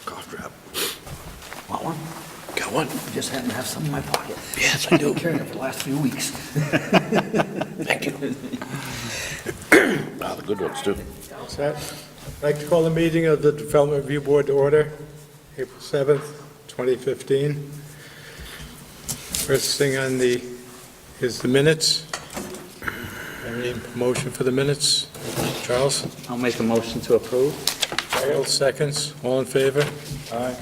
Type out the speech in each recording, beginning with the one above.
Cough drop. Want one? Got one? I just happen to have some in my pocket. Yes, I do. I've been carrying it for the last few weeks. Thank you. Ah, the good ones, too. Set. I'd like to call the meeting of the Development Review Board to order, April 7th, 2015. First thing on is the minutes. Any motion for the minutes? Charles? I'll make a motion to approve. Charles, seconds. All in favor? Aye.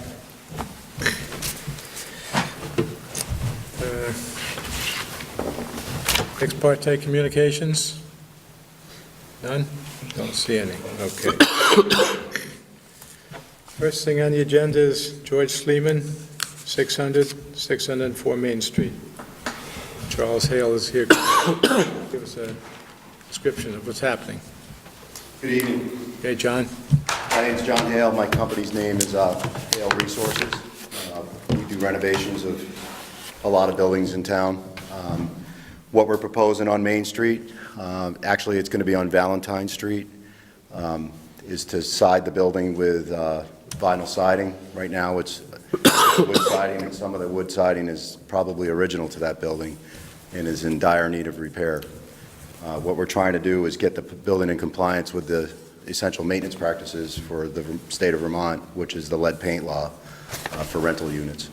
Ex parte communications? None? Don't see any. Okay. First thing on the agenda is George Sleeman, 604 Main Street. Charles Hale is here. Give us a description of what's happening. Good evening. Okay, John? My name's John Hale. My company's name is Hale Resources. We do renovations of a lot of buildings in town. What we're proposing on Main Street, actually it's going to be on Valentine Street, is to side the building with vinyl siding. Right now it's wood siding, and some of the wood siding is probably original to that building and is in dire need of repair. What we're trying to do is get the building in compliance with the essential maintenance practices for the state of Vermont, which is the lead paint law for rental units.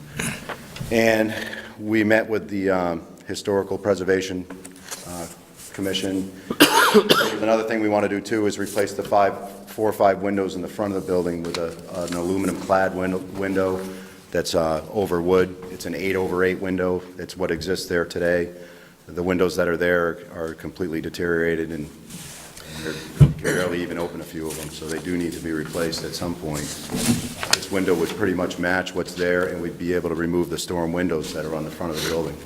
And we met with the Historical Preservation Commission. Another thing we want to do too is replace the 4 or 5 windows in the front of the building with an aluminum clad window that's over wood. It's an 8/8 window. It's what exists there today. The windows that are there are completely deteriorated, and you can barely even open a few of them, so they do need to be replaced at some point. This window would pretty much match what's there, and we'd be able to remove the storm windows that are on the front of the building.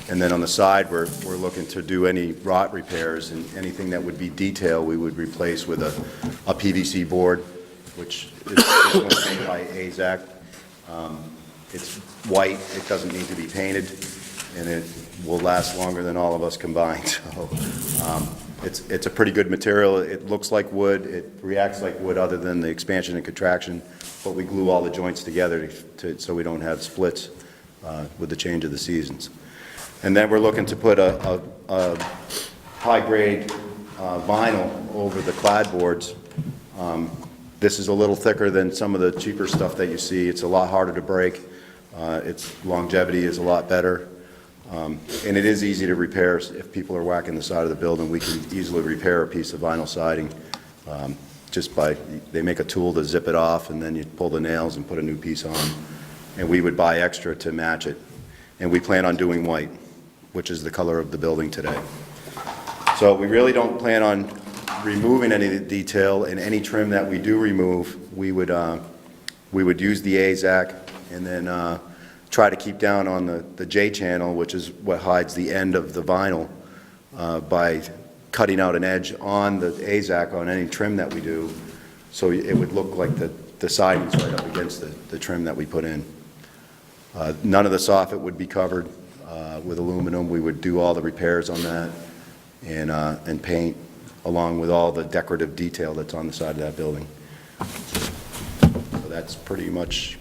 And then on the side, we're looking to do any rot repairs, and anything that would be detail we would replace with a PVC board, which is made by AZAC. It's white, it doesn't need to be painted, and it will last longer than all of us combined. So it's a pretty good material. It looks like wood, it reacts like wood other than the expansion and contraction, but we glue all the joints together so we don't have splits with the change of the seasons. And then we're looking to put a high-grade vinyl over the clad boards. This is a little thicker than some of the cheaper stuff that you see. It's a lot harder to break. Its longevity is a lot better. And it is easy to repair. If people are whacking the side of the building, we can easily repair a piece of vinyl siding just by, they make a tool to zip it off, and then you pull the nails and put a new piece on. And we would buy extra to match it. And we plan on doing white, which is the color of the building today. So we really don't plan on removing any of the detail, and any trim that we do remove, we would use the AZAC, and then try to keep down on the J channel, which is what hides the end of the vinyl, by cutting out an edge on the AZAC on any trim that we do, so it would look like the siding's right up against the trim that we put in. None of the soffit would be covered with aluminum. We would do all the repairs on that and paint, along with all the decorative detail that's on the side of that building. So that's pretty much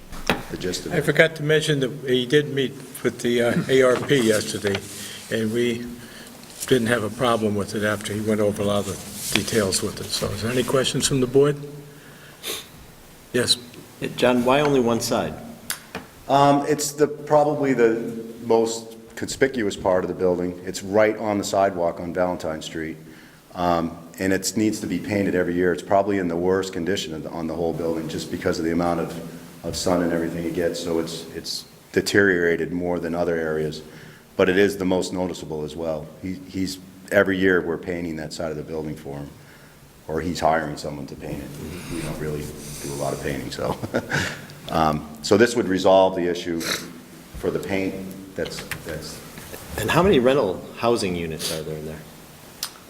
the gist of it. I forgot to mention that he did meet with the ARP yesterday, and we didn't have a problem with it after he went over a lot of the details with it. So is there any questions from the board? Yes. John, why only one side? It's probably the most conspicuous part of the building. It's right on the sidewalk on Valentine Street, and it needs to be painted every year. It's probably in the worst condition on the whole building, just because of the amount of sun and everything it gets, so it's deteriorated more than other areas, but it is the most noticeable as well. Every year we're painting that side of the building for him, or he's hiring someone to paint it. We don't really do a lot of painting, so. So this would resolve the issue for the paint that's. And how many rental housing units are there in there?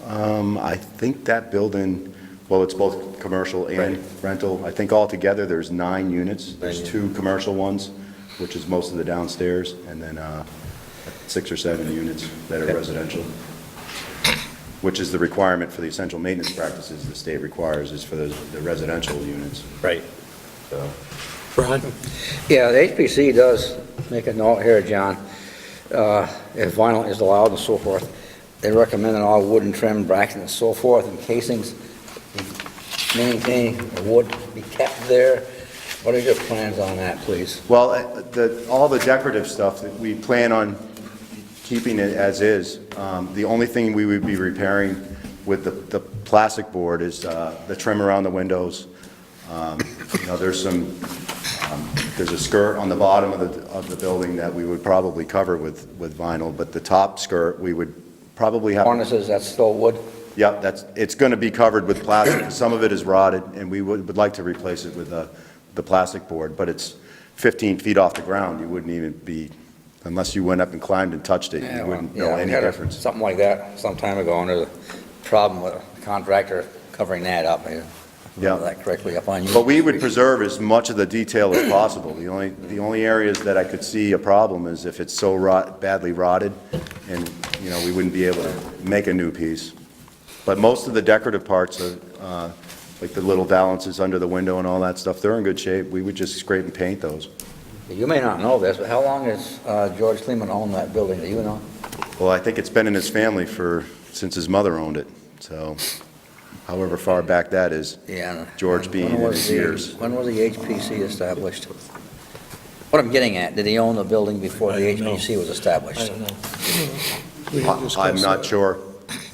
I think that building, well, it's both commercial and rental. I think altogether there's 9 units. There's 2 commercial ones, which is most of the downstairs, and then 6 or 7 units that are residential. which is the requirement for the essential maintenance practices the state requires, is for the residential units. Right. So, Ron? Yeah, the HPC does make a note here, John. If vinyl is allowed and so forth, they recommend that all wooden trim, brackets and so forth, and casings be maintained, the wood be kept there. What are your plans on that, please? well, all the decorative stuff, that we plan on keeping it as is. The only thing we would be repairing with the plastic board is the trim around the windows. There's a skirt on the bottom of the building that we would probably cover with vinyl, but the top skirt, we would probably have... Cornices, that's still wood? Yep, it's going to be covered with plastic. Some of it is rotted, and we would like to replace it with the plastic board, but it's 15 feet off the ground. You wouldn't even be, unless you went up and climbed and touched it, you wouldn't know any difference. Something like that some time ago, and there's a problem with a contractor covering that up. I remember that correctly up on you. But we would preserve as much of the detail as possible. The only areas that I could see a problem is if it's so badly rotted, and, we wouldn't be able to make a new piece. But most of the decorative parts, like the little valances under the window and all that stuff, they're in good shape. We would just scrape and paint those. You may not know this, but how long has George Kleeman owned that building? Do you know? Well, I think it's been in his family since his mother owned it, so however far back that is. Yeah. George being in his years. When was the HPC established? What I'm getting at, did he own the building before the I don't know. HPC was established? I don't know. We didn't discuss I'm not that. sure.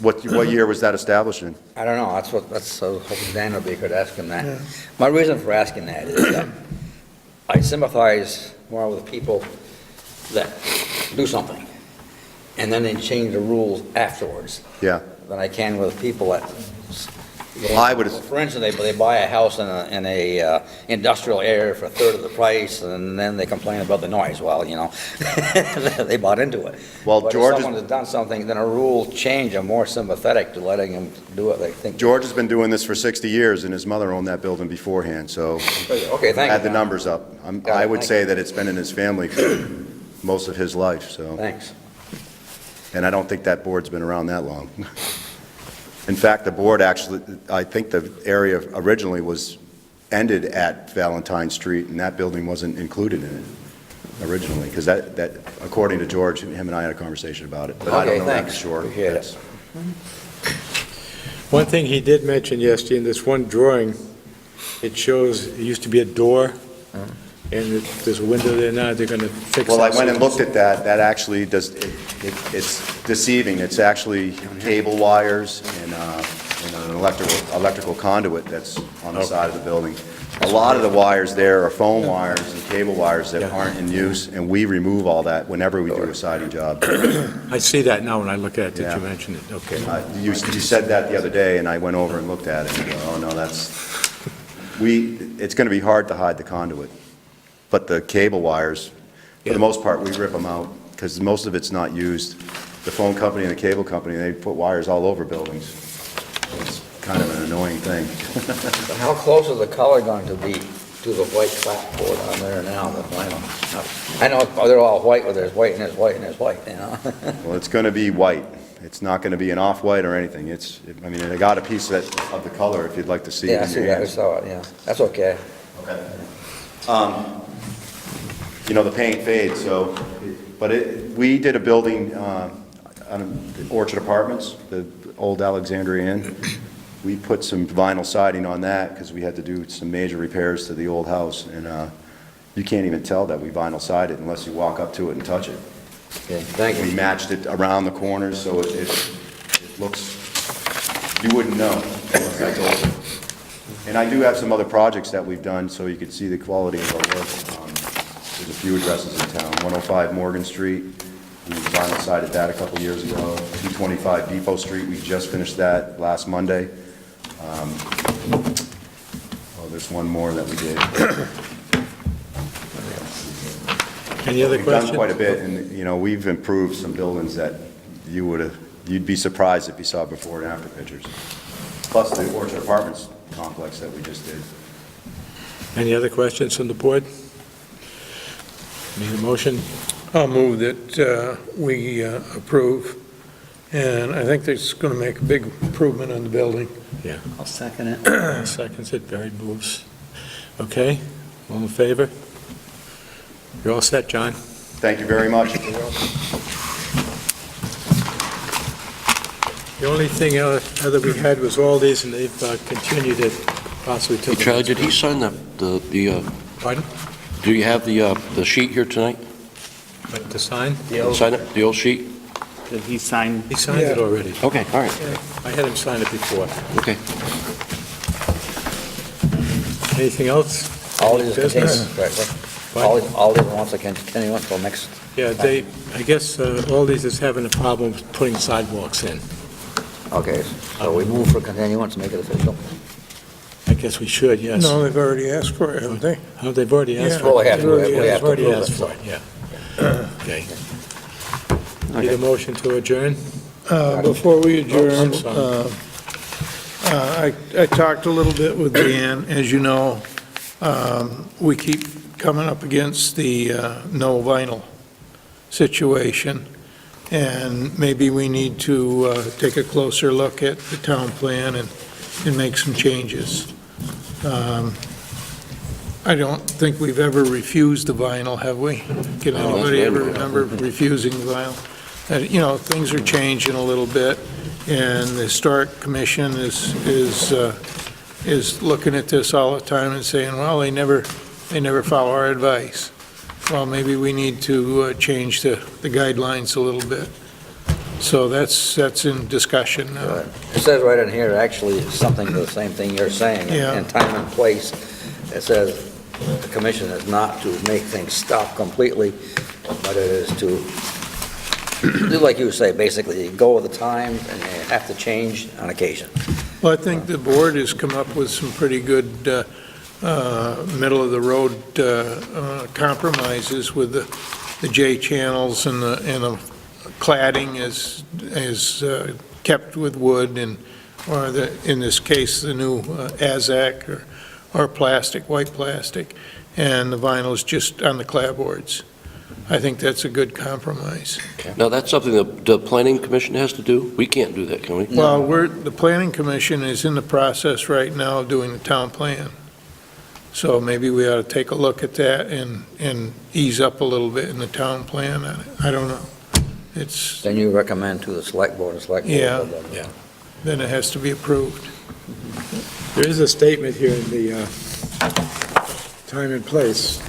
What year was that established in? I don't know, so hoping Dan would be here to ask him that. My reason for asking that is that I sympathize more with people that do something, and then they change the rules afterwards, Yeah. than I can with people that, I would- for instance, they buy a house in a industrial area for a third of the price, and then they complain about the noise. Well, they bought into it. Well, But George if is- someone has done something, then a rule change, I'm more sympathetic to letting them do what they think. George has been doing this for 60 years, and his mother owned that building beforehand, so Okay, thank you. add the numbers up. I would say that it's been in his family for most of his life, so. Thanks. And I don't think that board's been around that long. In fact, the board actually, I think the area originally was ended at Valentine Street, and that building wasn't included in it originally, because that, according to George, him and I had a conversation about it, but I Okay, don't know that for thanks. sure. Appreciate it. One thing he did mention yesterday, in this one drawing, it shows, it used to be a door, and there's a window there now, they're going to fix that. Well, I went and looked at that. That actually does, it's deceiving. It's actually cable wires and an electrical conduit that's on the side of the building. A lot of the wires there are phone wires and cable wires that aren't in use, and we remove all that whenever we do a siding job. I see that now when I look at it, Yeah. you mentioned it, okay. You said that the other day, and I went over and looked at it, and I go, oh, no, it's going to be hard to hide the conduit. But the cable wires, for the most part, we rip them out, because most of it's not used. The phone company and the cable company, they put wires all over buildings. It's kind of an annoying thing. How close is the color going to be to the white clapboard on there now, the vinyl? I know they're all white, but there's white and there's white and there's white, Well, it's going to be white. It's not going to be an off-white or anything. I got a piece of the color if you'd like to see it Yeah, I in see your that, I hands. saw it, yeah. That's okay. The paint fades, so, but we did a building on Orchard Apartments, the old Alexandria Inn. We put some vinyl siding on that because we had to do some major repairs to the old house, and you can't even tell that we vinyl sided unless you walk up to it and touch it. Okay, thank We you. matched it around the corners, so it looks, you wouldn't know unless I told you. And I do have some other projects that we've done, so you could see the quality of our work. There's a few addresses in town, 105 Morgan Street, we vinyl sided that a couple years ago. 225 Depot Street, we just finished that last Monday. There's one more that we did. Any other We've done questions? quite a bit, and, we've improved some buildings that you'd be surprised if you saw before and after pictures. Plus the Orchard Apartments complex that we just did. Any other questions from the board? Need a motion? I'll move that we approve and I think it's going to make a big improvement on the building. I'll second it. Seconds it, Barry moves. Okay, all in favor? You're all set, John? Thank you very much. The only thing other we had was all these, and they've continued it possibly till... Hey, Charlie, did he sign the, Pardon? do you have the sheet here tonight? But to sign? Sign it, the old sheet? Did he sign? He signed it already. Okay, all right, I had him sign it before. okay. Anything else? All these are Business? continuing, correctly? All these wants to continue until next. Yeah, I guess all these is having a problem with putting sidewalks in. Okay, so we move for continuance, make it official. I guess we should, yes. No, they've already asked for it, haven't they? Oh, they've already asked Yeah. for it? Well, we have to They've already approve asked it, so. for it, yeah. Okay. Need a motion to adjourn? Before we adjourn, I'm sorry. I talked a little bit with Dan. As you know, we keep coming up against the no vinyl situation, and maybe we need to take a closer look at the town plan and make some changes. I don't think we've ever refused the vinyl, have we? Can anybody ever remember refusing the vinyl? You know, things are changing a little bit, and the Historic Commission is looking at this all the time and saying, well, they never follow our advice. Well, maybe we need to change the guidelines a little bit. So that's in discussion now. It says right in here, actually, it's something, the same thing you're saying. Yeah. In time and place, it says the commission is not to make things stop completely, but it is to, like you say, basically, go with the times, and you have to change on occasion. Well, I think the board has come up with some pretty good middle-of-the-road compromises with the J channels and the cladding is kept with wood, and, or in this case, the new AZAC or plastic, white plastic, and the vinyl is just on the clapboards. I think that's a good compromise. Now, that's something the planning commission has to do? We can't do that, can we? Well, the planning commission is in the process right now of doing the town plan. So maybe we ought to take a look at that and ease up a little bit in the town plan. I don't know. It's, Then you recommend to the select board, Yeah. Yeah. then it has to be approved. There is a statement here in the time and place,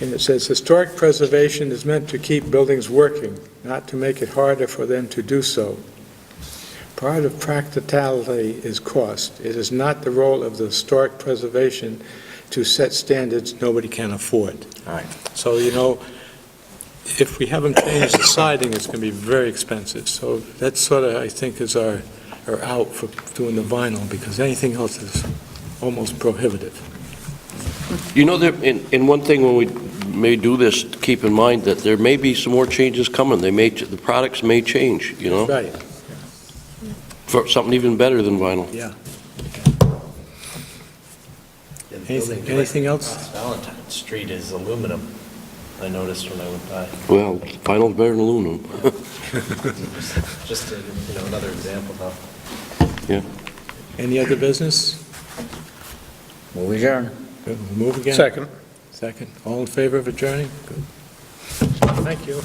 and it says, "Historic preservation is meant to keep buildings working, not to make it harder for them to do so. Part of practicality is cost. It is not the role of the historic preservation to set standards nobody can afford." All right. So, you know, if we haven't changed the siding, it's going to be very expensive. So that's sort of, I think, is our out for doing the vinyl, because anything else is almost prohibitive. You know, in one thing, when we may do this, keep in mind that there may be some more changes coming. The products may change, you know, Right, for something even better than vinyl. yeah. Yeah, the building Anything directly else? across Valentine Street is aluminum, I noticed when I went by. Well, vinyl's better than aluminum. Just another example though. Any other business? Move adjourn. Good, we'll move again. Second. Second. All in favor of adjourning? Good. Thank you.